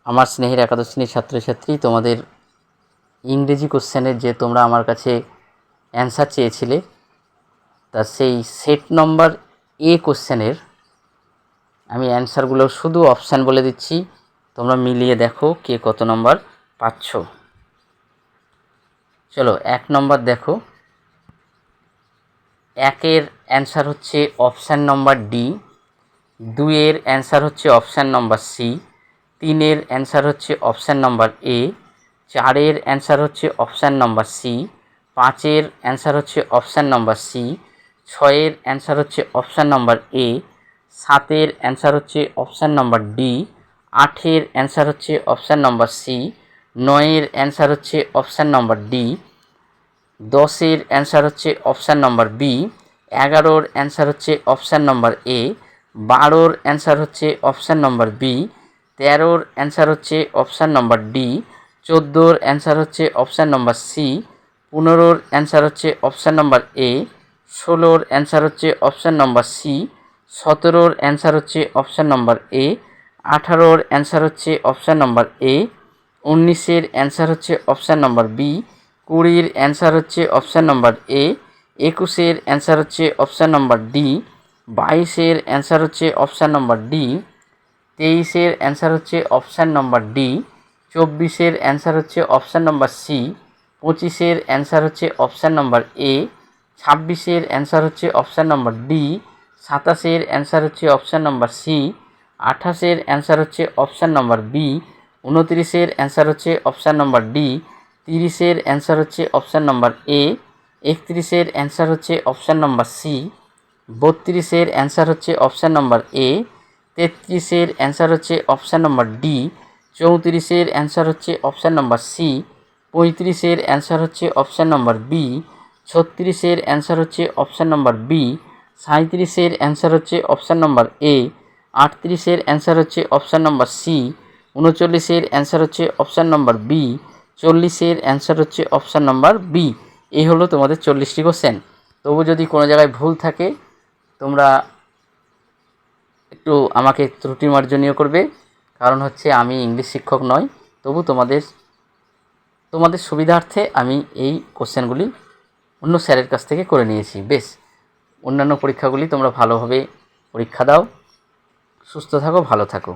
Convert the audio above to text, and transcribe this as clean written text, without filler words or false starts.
আমার স্নেহের একাদশ শ্রেণীর ছাত্রছাত্রী, তোমাদের ইংরেজি কোশ্চেনের যে তোমরা আমার কাছে অ্যান্সার চেয়েছিলে, তা সেই সেট নম্বর এ কোশ্চেনের আমি অ্যান্সারগুলো শুধু অপশান বলে দিচ্ছি, তোমরা মিলিয়ে দেখো কে কত নম্বর পাচ্ছ। চলো 1 নম্বর দেখো। 1-এর অ্যান্সার হচ্ছে অপশান নম্বর ডি, 2-এর অ্যান্সার হচ্ছে অপশান নম্বর সি, 3-এর অ্যান্সার হচ্ছে অপশান নম্বর এ, 4-এর অ্যান্সার হচ্ছে অপশান নম্বর সি, 5-এর অ্যান্সার হচ্ছে অপশান নম্বর সি, 6-এর অ্যান্সার হচ্ছে অপশান নম্বর এ, 7-এর অ্যান্সার হচ্ছে অপশান নম্বর ডি, 8-এর অ্যান্সার হচ্ছে অপশান নম্বর সি, 9-এর অ্যান্সার হচ্ছে option number D, 10-এর answer হচ্ছে option number B, 11-ওর answer হচ্ছে option number এ, 12-ওর answer হচ্ছে option number B, 13-ওর answer হচ্ছে option number D, 14-ওর answer হচ্ছে option number C, 15-ওর answer হচ্ছে option number এ, 16-ওর answer হচ্ছে option number C, 17-ওর answer হচ্ছে option number এ, 18-ওর answer হচ্ছে option number এ, 19-এর answer হচ্ছে option number B, 20-এর answer হচ্ছে option number এ, 21-এর answer হচ্ছে option number D, 22-এর answer হচ্ছে option number D, 23-এর answer হচ্ছে option number D, 24-এর answer হচ্ছে option number C, 25-এর answer হচ্ছে option number এ, 26-এর answer হচ্ছে option number D, 27-এর answer হচ্ছে option number C, 28-এর answer হচ্ছে option number B, 29-এর answer হচ্ছে option number D, 30-এর answer হচ্ছে option number এ, 31-এর answer হচ্ছে option number C, 32-এর answer হচ্ছে option number এ, 33-এর answer হচ্ছে option number D, 34-এর answer হচ্ছে option number C, 35-এর answer হচ্ছে option number B, 36-এর answer হচ্ছে option number B, 37-এর answer হচ্ছে option number এ, 38-এর answer হচ্ছে option number C, 39-এর answer হচ্ছে option number B, 40-এর answer হচ্ছে option number B. এই হলো তোমাদের 40টি কোশ্চেন। তবু যদি কোনো জায়গায় ভুল থাকে তোমরা একটু আমাকে ত্রুটি মার্জনীয় করবে, কারণ হচ্ছে আমি ইংলিশ শিক্ষক নয়। তবু তোমাদের সুবিধার্থে আমি এই কোশ্চেনগুলি অন্য স্যারের কাছ থেকে করে নিয়েছি। বেশ, অন্যান্য পরীক্ষাগুলি তোমরা ভালোভাবে পরীক্ষা দাও। সুস্থ থাকো, ভালো থাকো।